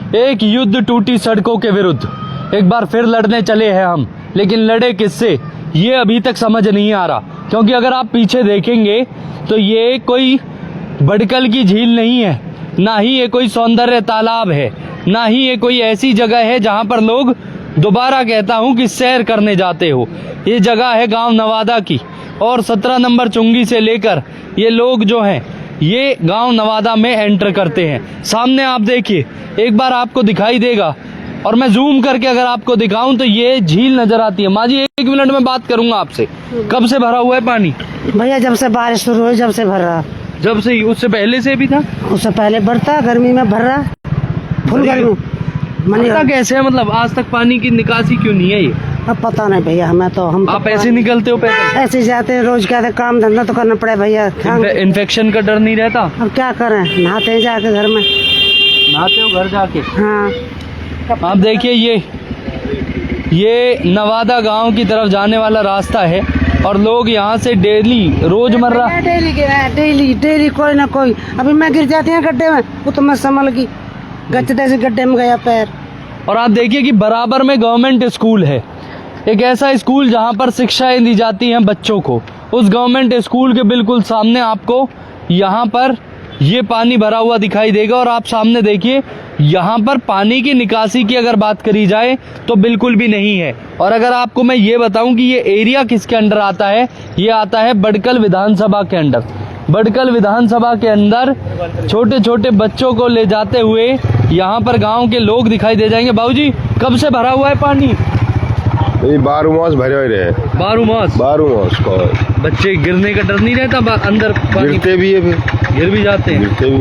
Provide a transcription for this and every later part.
एक युद्ध टूटी सड़कों के विरुद्ध, एक बार फिर लड़ने चले हैं हम, लेकिन लड़े किससे ये अभी तक समझ नहीं आ रहा। क्योंकि अगर आप पीछे देखेंगे तो ये कोई बड़कल की झील नहीं है, ना ही ये कोई सौंदर्य तालाब है, ना ही ये कोई ऐसी जगह है जहां पर लोग, दोबारा कहता हूं कि सैर करने जाते हो। ये जगह है गांव नवादा की, और 17 नंबर चुंगी से लेकर ये लोग जो हैं ये गांव नवादा में एंटर करते हैं। सामने आप देखिए, एक बार आपको दिखाई देगा, और मैं जूम करके अगर आपको दिखाऊं तो ये झील नजर आती है। माँ जी 1 मिनट में बात करूंगा आपसे, कब से भरा हुआ है पानी? भैया जब से बारिश शुरू हुई जब से भर रहा। जब से? उससे पहले से भी था? उससे पहले बढ़ता, गर्मी में भर रहा, फुल गर्मी। पता कैसे है, मतलब आज तक पानी की निकासी क्यों नहीं है ये? अब पता नहीं भैया, हमें तो आप ऐसे निकलते हो पैदल? ऐसे जाते हैं, रोज क्या काम धंधा तो करना पड़े भैया। इन्फेक्शन का डर नहीं रहता? अब क्या करें, नहाते हैं जाके घर में। नहाते हो घर जाके? हाँ। आप देखिए ये नवादा गांव की तरफ जाने वाला रास्ता है, और लोग यहाँ से डेली रोजमर्रा डेली कोई ना कोई। अभी मैं गिर जाती है गड्ढे में, वो तो मैं संभल गई, गच्चे से गड्ढे में गया पैर। और आप देखिए कि बराबर में गवर्नमेंट स्कूल है, एक ऐसा स्कूल जहाँ पर शिक्षाएं दी जाती हैं बच्चों को। उस गवर्नमेंट स्कूल के बिल्कुल सामने आपको यहाँ पर ये पानी भरा हुआ दिखाई देगा। और आप सामने देखिए, यहाँ पर पानी की निकासी की अगर बात करी जाए तो बिल्कुल भी नहीं है। और अगर आपको मैं ये बताऊं कि ये एरिया किसके अंडर आता है, ये आता है बड़कल विधानसभा के अंडर। बड़कल विधानसभा के अंदर छोटे छोटे बच्चों को ले जाते हुए यहाँ पर गांव के लोग दिखाई दे जाएंगे। बाबूजी कब से भरा हुआ है पानी? 12 मास भरे हुए रहे। 12 मास? 12 मास का। बच्चे गिरने का डर नहीं रहता अंदर? गिरते भी है, फिर गिर भी जाते हैं? गिरते भी।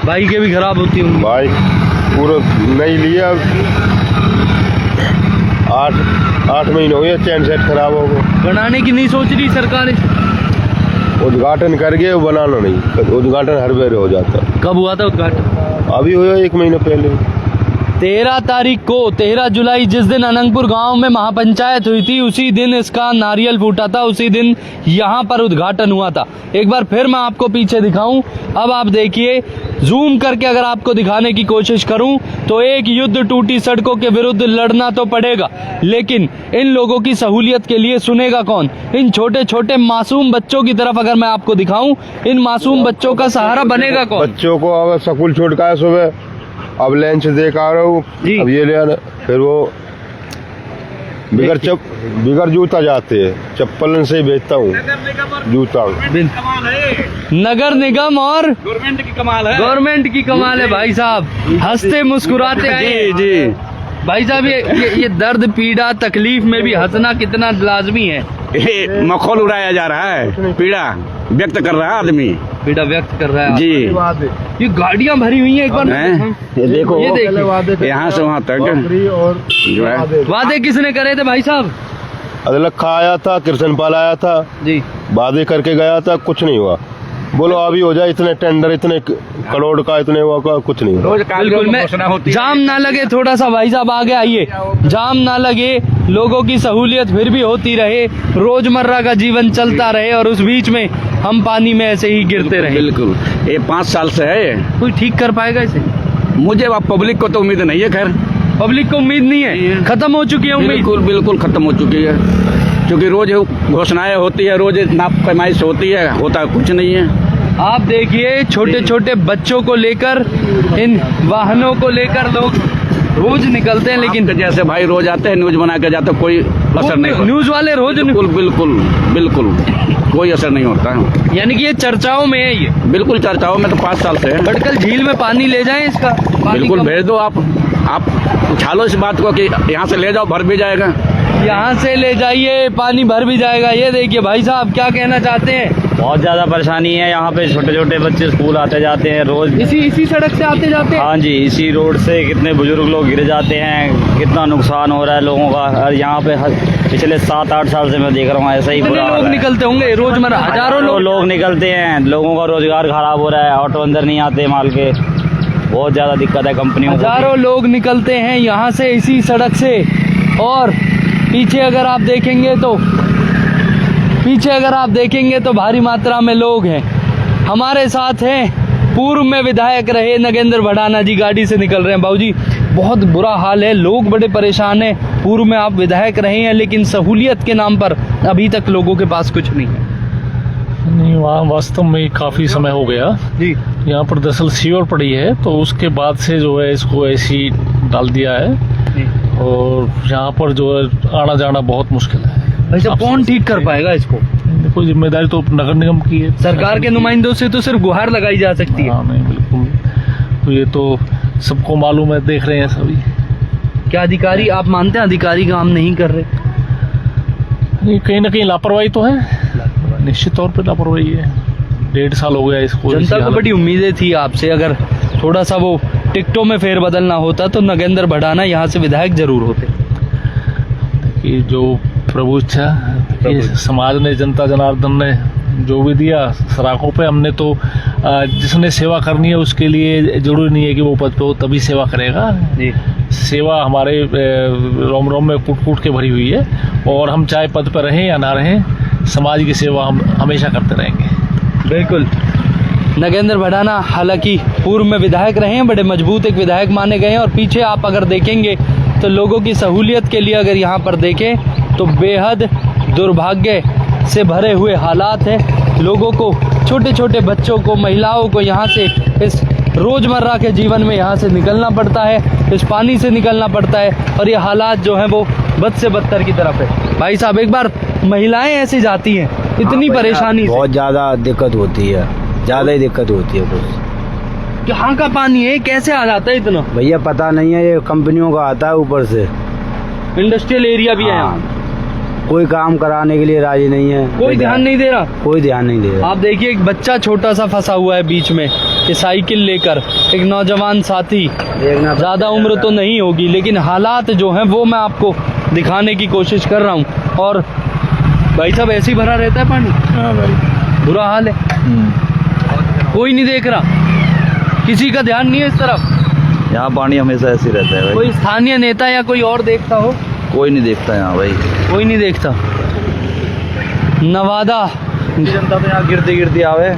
बाइकें भी खराब होती होंगी? बाइक पूरा नहीं लिया, 8 महीने हो गए, चैन सेट खराब हो गया। बनाने की नहीं सोच रही सरकार? उद्घाटन कर गए, बनाना नहीं, उद्घाटन हर बार हो जाता। कब हुआ था उद्घाटन? अभी हुआ 1 महीना पहले। 13 तारीख को, 13 जुलाई, जिस दिन अनंगपुर गांव में महापंचायत हुई थी, उसी दिन इसका नारियल फूटा था, उसी दिन यहाँ पर उद्घाटन हुआ था। एक बार फिर मैं आपको पीछे दिखाऊं, अब आप देखिए, जूम करके अगर आपको दिखाने की कोशिश करूं तो एक युद्ध टूटी सड़कों के विरुद्ध लड़ना तो पड़ेगा, लेकिन इन लोगों की सहूलियत के लिए सुनेगा कौन? इन छोटे छोटे मासूम बच्चों की तरफ अगर मैं आपको दिखाऊं, इन मासूम बच्चों का सहारा बनेगा कौन? बच्चों को अब स्कूल छोड़ का है सुबह, अब लंच देख आ रहा हूँ, अब ये ले आना, फिर वो बिगर जूता जाते हैं, चप्पल से भेजता हूँ जूता। नगर निगम और गवर्नमेंट की कमाल है, गवर्नमेंट की कमाल है भाई साहब। हंसते मुस्कुराते आए जी भाई साहब। ये दर्द, पीड़ा, तकलीफ में भी हंसना कितना लाजमी है। मखौल उड़ाया जा रहा है, पीड़ा व्यक्त कर रहा है आदमी, पीड़ा व्यक्त कर रहा है जी। ये गाड़ियां भरी हुई हैं, एक बार ये देखो, यहाँ से वहाँ तक जो है। वादे किसने करे थे भाई साहब? अदलखा आया था, कृष्णपाल आया था जी, वादे करके गया था, कुछ नहीं हुआ। बोलो अभी हो जाए, इतने टेंडर, इतने करोड़ का, इतने हुआ का, कुछ नहीं हुआ। बिल्कुल, मैं जाम ना लगे, थोड़ा सा भाई साहब आगे आइए, जाम ना लगे, लोगों की सहूलियत फिर भी होती रहे, रोजमर्रा का जीवन चलता रहे, और उस बीच में हम पानी में ऐसे ही गिरते रहे। बिल्कुल, ये 5 साल से है। कोई ठीक कर पाएगा इसे? मुझे पब्लिक को तो उम्मीद नहीं है, खैर पब्लिक को उम्मीद नहीं है, खत्म हो चुकी है उम्मीद। बिल्कुल खत्म हो चुकी है, क्योंकि रोज घोषणाएं होती है, रोज नाप पैमाइश होती है, होता कुछ नहीं है। आप देखिए, छोटे छोटे बच्चों को लेकर, इन वाहनों को लेकर लोग रोज निकलते हैं, लेकिन जैसे भाई रोज आते हैं, न्यूज बना के जाते, कोई असर नहीं। न्यूज वाले रोज बिल्कुल कोई असर नहीं होता है। यानी कि ये चर्चाओं में है, ये बिल्कुल चर्चाओं में तो 5 साल से है। बड़कल झील में पानी ले जाएं इसका? बिल्कुल भेज दो, आप उछालो इस बात को कि यहाँ से ले जाओ, भर भी जाएगा। यहाँ से ले जाइए, पानी भर भी जाएगा। ये देखिए भाई साहब क्या कहना चाहते हैं? बहुत ज्यादा परेशानी है यहाँ पे, छोटे छोटे बच्चे स्कूल आते जाते हैं रोज, इसी सड़क से आते जाते हैं। हाँ जी, इसी रोड से कितने बुजुर्ग लोग गिर जाते हैं, कितना नुकसान हो रहा है लोगों का। और यहाँ पे पिछले 7-8 साल से मैं देख रहा हूँ ऐसा ही बुरा लोग निकलते होंगे रोजमर्रा, हजारों लोग निकलते हैं, लोगों का रोजगार खराब हो रहा है, ऑटो अंदर नहीं आते माल के, बहुत ज्यादा दिक्कत है कंपनियों को। हजारों लोग निकलते हैं यहाँ से, इसी सड़क से। और पीछे अगर आप देखेंगे तो भारी मात्रा में लोग हैं। हमारे साथ हैं पूर्व में विधायक रहे नगेंद्र भड़ाना जी गाड़ी से निकल रहे हैं। बाबूजी बहुत बुरा हाल है, लोग बड़े परेशान हैं। पूर्व में आप विधायक रहे हैं लेकिन सहूलियत के नाम पर अभी तक लोगों के पास कुछ नहीं है। नहीं, वहाँ वास्तव में काफ़ी समय हो गया जी। यहाँ पर दरअसल सीवर पड़ी है तो उसके बाद से जो है इसको ऐसी डाल दिया है और यहाँ पर जो है आना जाना बहुत मुश्किल है। वैसे कौन ठीक कर पाएगा इसको? देखो जिम्मेदारी तो नगर निगम की है, सरकार के नुमाइंदों से तो सिर्फ गुहार लगाई जा सकती है। हाँ नहीं बिल्कुल, तो ये तो सबको मालूम है, देख रहे हैं सभी। क्या अधिकारी, आप मानते हैं अधिकारी काम नहीं कर रहे? नहीं, कहीं ना कहीं लापरवाही तो है, निश्चित तौर पे लापरवाही है। 1.5 साल हो गया इसको। जनता को बड़ी उम्मीदें थी आपसे, अगर थोड़ा सा वो टिकटों में फेरबदल ना होता तो नगेंद्र भड़ाना यहाँ से विधायक जरूर होते। कि जो प्रभु इच्छा कि समाज ने, जनता जनार्दन ने जो भी दिया सराखों पे, हमने तो जिसने सेवा करनी है उसके लिए जरूरी नहीं है कि वो पद पे हो तभी सेवा करेगा जी। सेवा हमारे रोम रोम में कूट कूट के भरी हुई है और हम चाहे पद पर रहें या ना रहें, समाज की सेवा हम हमेशा करते रहेंगे। बिल्कुल। नगेंद्र भड़ाना हालांकि पूर्व में विधायक रहे हैं, बड़े मजबूत एक विधायक माने गए हैं और पीछे आप अगर देखेंगे तो लोगों की सहूलियत के लिए अगर यहाँ पर देखें तो बेहद दुर्भाग्य से भरे हुए हालात हैं। लोगों को, छोटे छोटे बच्चों को, महिलाओं को यहाँ से इस रोज़मर्रा के जीवन में यहाँ से निकलना पड़ता है, इस पानी से निकलना पड़ता है और ये हालात जो हैं वो बद से बदतर की तरफ है। भाई साहब एक बार महिलाएं ऐसे जाती हैं इतनी परेशानी से, बहुत ज़्यादा दिक्कत होती है, ज़्यादा ही दिक्कत होती है। कुछ यहाँ का पानी है कैसे आ जाता है इतना? भैया पता नहीं है, ये कंपनियों का आता है ऊपर से, इंडस्ट्रियल एरिया भी है यहाँ। हाँ, कोई काम कराने के लिए राजी नहीं है, कोई ध्यान नहीं दे रहा। कोई ध्यान नहीं दे रहा। आप देखिए एक बच्चा छोटा सा फंसा हुआ है बीच में, ये साइकिल लेकर, एक नौजवान साथी, ज्यादा उम्र तो नहीं होगी लेकिन हालात जो हैं वो मैं आपको दिखाने की कोशिश कर रहा हूँ। और भाई साहब ऐसे ही भरा रहता है पानी। हाँ भाई, बुरा हाल है, कोई नहीं देख रहा, किसी का ध्यान नहीं है इस तरफ। यहाँ पानी हमेशा ऐसे रहता है भाई। कोई स्थानीय नेता या कोई और देखता हो? कोई नहीं देखता यहाँ भाई, कोई नहीं देखता। नवादा जनता तो यहाँ गिरते गिरते आवे,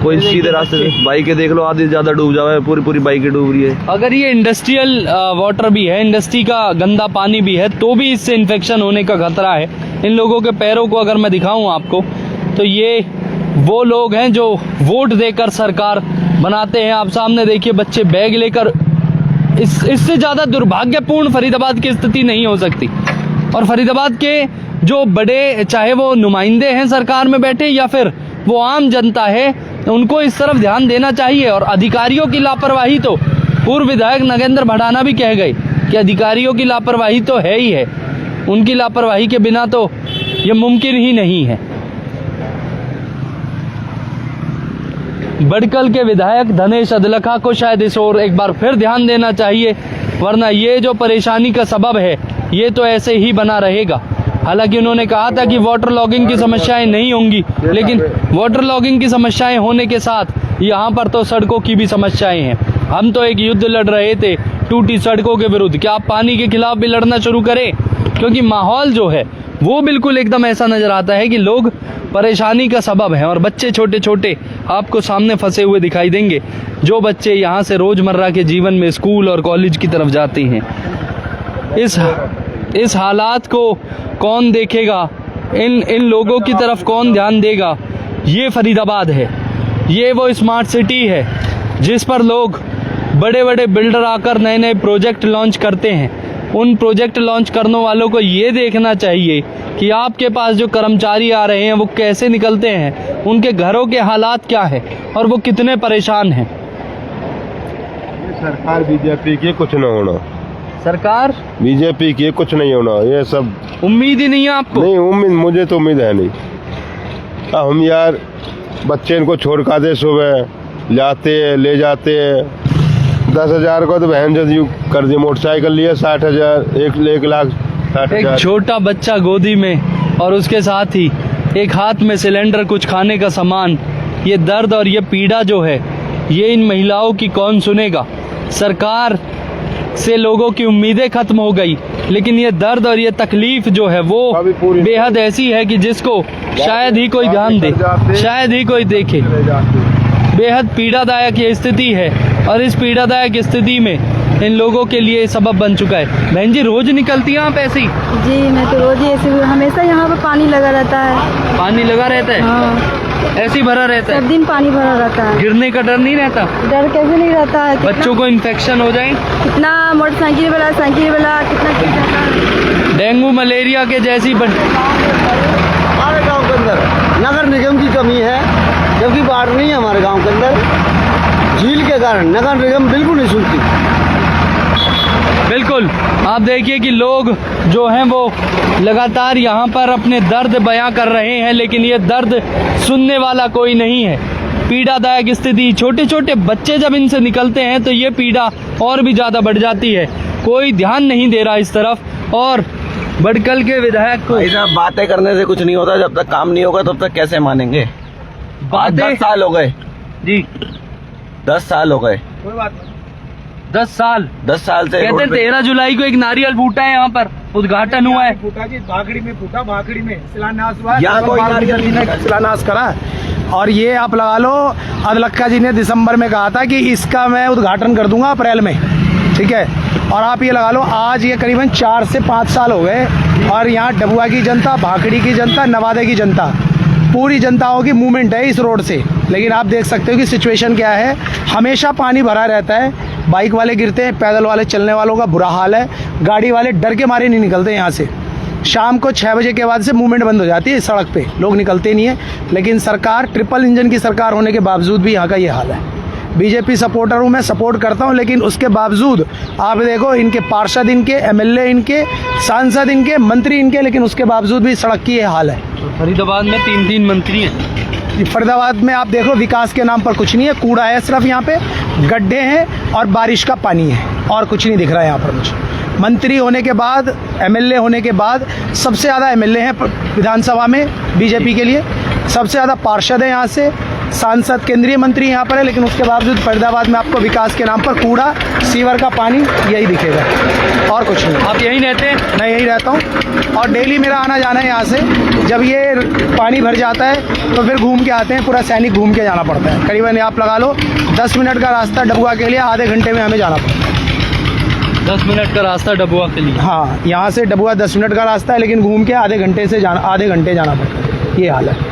कोई सीधे रास्ते से बाइकें देख लो आधी ज्यादा डूब जावे, पूरी पूरी बाइकें डूब रही है। अगर ये इंडस्ट्रियल वाटर भी है, इंडस्ट्री का गंदा पानी भी है तो भी इससे इन्फेक्शन होने का खतरा है। इन लोगों के पैरों को अगर मैं दिखाऊं आपको तो ये वो लोग हैं जो वोट देकर सरकार बनाते हैं। आप सामने देखिए बच्चे बैग लेकर, इससे ज़्यादा दुर्भाग्यपूर्ण फरीदाबाद की स्थिति नहीं हो सकती। और फरीदाबाद के जो बड़े, चाहे वो नुमाइंदे हैं सरकार में बैठे या फिर वो आम जनता है, उनको इस तरफ ध्यान देना चाहिए। और अधिकारियों की लापरवाही तो पूर्व विधायक नगेंद्र भड़ाना भी कह गए कि अधिकारियों की लापरवाही तो है ही है, उनकी लापरवाही के बिना तो ये मुमकिन ही नहीं है। बड़कल के विधायक धनेश अदलखा को शायद इस ओर एक बार फिर ध्यान देना चाहिए, वरना ये जो परेशानी का सबब है ये तो ऐसे ही बना रहेगा। हालांकि उन्होंने कहा था कि वाटर लॉगिंग की समस्याएं नहीं होंगी, लेकिन वाटर लॉगिंग की समस्याएं होने के साथ यहाँ पर तो सड़कों की भी समस्याएं हैं। हम तो एक युद्ध लड़ रहे थे टूटी सड़कों के विरुद्ध, क्या आप पानी के खिलाफ भी लड़ना शुरू करें? क्योंकि माहौल जो है वो बिल्कुल एकदम ऐसा नजर आता है कि लोग परेशानी का सबब हैं। और बच्चे छोटे छोटे आपको सामने फंसे हुए दिखाई देंगे, जो बच्चे यहाँ से रोजमर्रा के जीवन में स्कूल और कॉलेज की तरफ जाते हैं। इस हालात को कौन देखेगा? इन लोगों की तरफ कौन ध्यान देगा? ये फरीदाबाद है, ये वो स्मार्ट सिटी है जिस पर लोग, बड़े बड़े बिल्डर आकर नए नए प्रोजेक्ट लॉन्च करते हैं। उन प्रोजेक्ट लॉन्च करने वालों को ये देखना चाहिए कि आपके पास जो कर्मचारी आ रहे हैं वो कैसे निकलते हैं, उनके घरों के हालात क्या है और वो कितने परेशान हैं। सरकार बीजेपी की कुछ न होना, सरकार बीजेपी की कुछ नहीं होना, ये सब उम्मीद ही नहीं है आपको? नहीं उम्मीद, मुझे तो उम्मीद है नहीं। हम यार बच्चे इनको छोड़ कर दे, सुबह लाते ले जाते 10,000 को तो बहन जो यूँ कर दी, मोटरसाइकिल लिए 60,000, 1,60,000। एक छोटा बच्चा गोदी में और उसके साथ ही एक हाथ में सिलेंडर, कुछ खाने का सामान। ये दर्द और ये पीड़ा जो है ये इन महिलाओं की कौन सुनेगा? सरकार से लोगों की उम्मीदें खत्म हो गई, लेकिन ये दर्द और ये तकलीफ जो है वो बेहद ऐसी है कि जिसको शायद ही कोई ध्यान दे, शायद ही कोई देखे। बेहद पीड़ादायक ये स्थिति है और इस पीड़ादायक स्थिति में इन लोगों के लिए सबब बन चुका है। बहन जी, रोज निकलती हैं आप ऐसे ही? जी, मैं तो रोज ही ऐसे, हमेशा यहाँ पर पानी लगा रहता है। पानी लगा रहता है? हाँ, ऐसे ही भरा रहता सब है? दिन पानी भरा रहता है। गिरने का डर नहीं रहता? डर कैसे नहीं रहता है। बच्चों को इन्फेक्शन हो जाए? कितना मोटरसाइकिल वाला, साइकिल वाला कितना चीज रहता है। डेंगू मलेरिया के जैसी हमारे गांव के अंदर नगर निगम की कमी है, जबकि वाटर नहीं है हमारे गांव के अंदर। झील के कारण नगर निगम बिल्कुल नहीं सुनती। बिल्कुल, आप देखिए कि लोग जो हैं वो लगातार यहाँ पर अपने दर्द बयां कर रहे हैं, लेकिन ये दर्द सुनने वाला कोई नहीं है। पीड़ादायक स्थिति, छोटे छोटे बच्चे जब इनसे निकलते हैं तो ये पीड़ा और भी ज़्यादा बढ़ जाती है। कोई ध्यान नहीं दे रहा इस तरफ। और बड़कल के विधायक को बातें करने से कुछ नहीं होता, जब तक काम नहीं होगा तब तक कैसे मानेंगे। आज 10 साल हो गए जी, 10 साल हो गए। 10 साल 10 साल से कहते हैं 13 जुलाई को एक नारियल फूटा है, यहाँ पर उद्घाटन हुआ है। भाखड़ी में फूटा, भाखड़ी में शिलान्यास हुआ है। यहाँ कोई नारियल जी ने शिलान्यास करा। और ये आप लगा लो, अदलक्का जी ने दिसंबर में कहा था कि इसका मैं उद्घाटन कर दूंगा अप्रैल में, ठीक है। और आप ये लगा लो, आज ये करीबन 4 से 5 साल हो गए और यहाँ डबुआ की जनता, भाखड़ी की जनता, नवादे की जनता, पूरी जनताओं की मूवमेंट है इस रोड से। लेकिन आप देख सकते हो कि सिचुएशन क्या है। हमेशा पानी भरा रहता है, बाइक वाले गिरते हैं, पैदल वाले, चलने वालों का बुरा हाल है। गाड़ी वाले डर के मारे नहीं निकलते यहाँ से। शाम को 6 बजे के बाद से मूवमेंट बंद हो जाती है सड़क पे, लोग निकलते नहीं है। लेकिन सरकार, ट्रिपल इंजन की सरकार होने के बावजूद भी यहाँ का ये हाल है। बीजेपी सपोर्टर हूँ, मैं सपोर्ट करता हूँ, लेकिन उसके बावजूद आप देखो, इनके पार्षद इनके, एमएलए इनके, सांसद इनके, मंत्री इनके, लेकिन उसके बावजूद भी सड़क की ये हाल है। फरीदाबाद में 3 मंत्री हैं। फरीदाबाद में आप देखो, विकास के नाम पर कुछ नहीं है, कूड़ा है सिर्फ यहाँ पे, गड्ढे हैं और बारिश का पानी है, और कुछ नहीं दिख रहा है यहाँ पर मुझे। मंत्री होने के बाद, एमएलए होने के बाद, सबसे ज़्यादा एमएलए हैं विधानसभा में बीजेपी के लिए, सबसे ज़्यादा पार्षद है यहाँ से, सांसद, केंद्रीय मंत्री यहाँ पर है, लेकिन उसके बावजूद फरीदाबाद में आपको विकास के नाम पर कूड़ा, सीवर का पानी यही दिखेगा, और कुछ नहीं। आप यहीं रहते हैं? मैं यहीं रहता हूँ और डेली मेरा आना जाना है यहाँ से। जब ये पानी भर जाता है तो फिर घूम के आते हैं, पूरा सैनिक घूम के जाना पड़ता है। करीबन आप लगा लो 10 मिनट का रास्ता डबुआ के लिए आधे घंटे में हमें जाना पड़ता है। 10 मिनट का रास्ता डबुआ के लिए? हाँ, यहाँ से डबुआ 10 मिनट का रास्ता है, लेकिन घूम के आधे घंटे जाना पड़ता है। ये हाल है।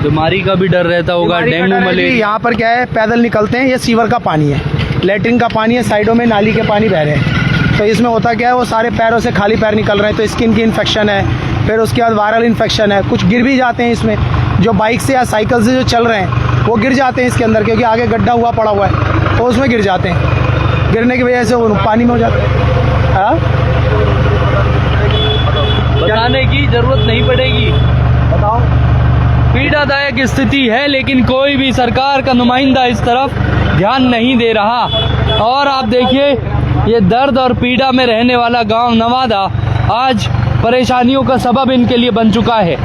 बीमारी का भी डर रहता होगा, डेंगू मलेरिया? यहाँ पर क्या है, पैदल निकलते हैं, ये सीवर का पानी है, लेटरिन का पानी है, साइडों में नाली के पानी बह रहे हैं। तो इसमें होता क्या है, वो सारे पैरों से खाली पैर निकल रहे हैं, तो स्किन की इन्फेक्शन है, फिर उसके बाद वायरल इन्फेक्शन है, कुछ गिर भी जाते हैं इसमें। जो बाइक से या साइकिल से जो चल रहे हैं वो गिर जाते हैं इसके अंदर, क्योंकि आगे गड्ढा हुआ पड़ा हुआ है, तो उसमें गिर जाते हैं। गिरने की वजह से वो पानी में हो जाते हैं। हाँ, बताने की जरूरत नहीं पड़ेगी, बताओ। पीड़ादायक स्थिति है, लेकिन कोई भी सरकार का नुमाइंदा इस तरफ ध्यान नहीं दे रहा। और आप देखिए, ये दर्द और पीड़ा में रहने वाला गांव नवादा आज परेशानियों का सबब इनके लिए बन चुका है।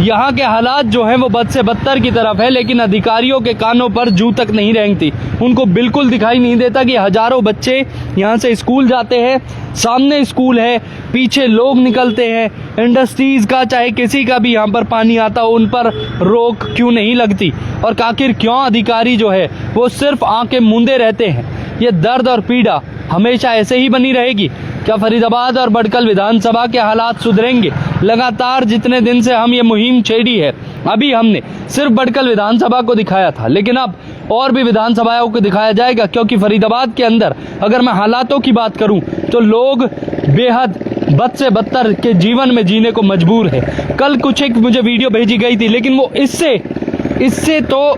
यहाँ के हालात जो हैं वो बद से बदतर की तरफ है, लेकिन अधिकारियों के कानों पर जू तक नहीं रेंगती। उनको बिल्कुल दिखाई नहीं देता कि हजारों बच्चे यहाँ से स्कूल जाते हैं, सामने स्कूल है, पीछे लोग निकलते हैं, इंडस्ट्रीज का चाहे किसी का भी यहाँ पर पानी आता हो, उन पर रोक क्यों नहीं लगती? और आखिर क्यों अधिकारी जो है वो सिर्फ आंखें मूंदे रहते हैं? ये दर्द और पीड़ा हमेशा ऐसे ही बनी रहेगी? क्या फरीदाबाद और बड़कल विधानसभा के हालात सुधरेंगे? लगातार जितने दिन से हम ये मुहिम छेड़ी है, अभी हमने सिर्फ बड़कल विधानसभा को दिखाया था, लेकिन अब और भी विधानसभाओं को दिखाया जाएगा, क्योंकि फरीदाबाद के अंदर अगर मैं हालातों की बात करूं तो लोग बेहद बद से बदतर के जीवन में जीने को मजबूर है। कल कुछ एक मुझे वीडियो भेजी गई थी, लेकिन वो इससे तो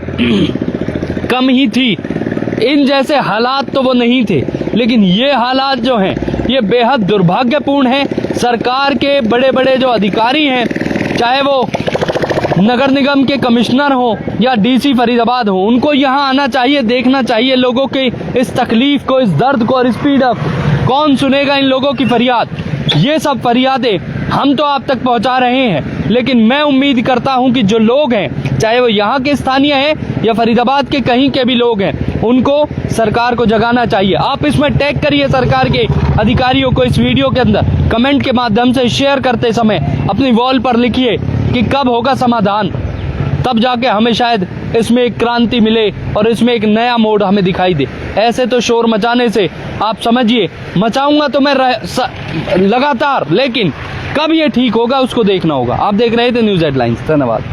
कम ही थी। इन जैसे हालात तो वो नहीं थे, लेकिन ये हालात जो हैं ये बेहद दुर्भाग्यपूर्ण हैं। सरकार के बड़े बड़े जो अधिकारी हैं, चाहे वो नगर निगम के कमिश्नर हो या डीसी फरीदाबाद हो, उनको यहाँ आना चाहिए, देखना चाहिए लोगों के इस तकलीफ को, इस दर्द को और इस पीड़ा को। कौन सुनेगा इन लोगों की फरियाद? ये सब फरियादें हम तो आप तक पहुंचा रहे हैं, लेकिन मैं उम्मीद करता हूं कि जो लोग हैं, चाहे वो यहाँ के स्थानीय हैं या फरीदाबाद के कहीं के भी लोग हैं, उनको सरकार को जगाना चाहिए। आप इसमें टैग करिए सरकार के अधिकारियों को इस वीडियो के अंदर, कमेंट के माध्यम से शेयर करते समय अपनी वॉल पर लिखिए कि कब होगा समाधान। तब जाके हमें शायद इसमें एक क्रांति मिले और इसमें एक नया मोड़ हमें दिखाई दे। ऐसे तो शोर मचाने से आप समझिए, मचाऊंगा तो मैं लगातार, लेकिन कब ये ठीक होगा उसको देखना होगा। आप देख रहे थे न्यूज़ हेडलाइंस। धन्यवाद।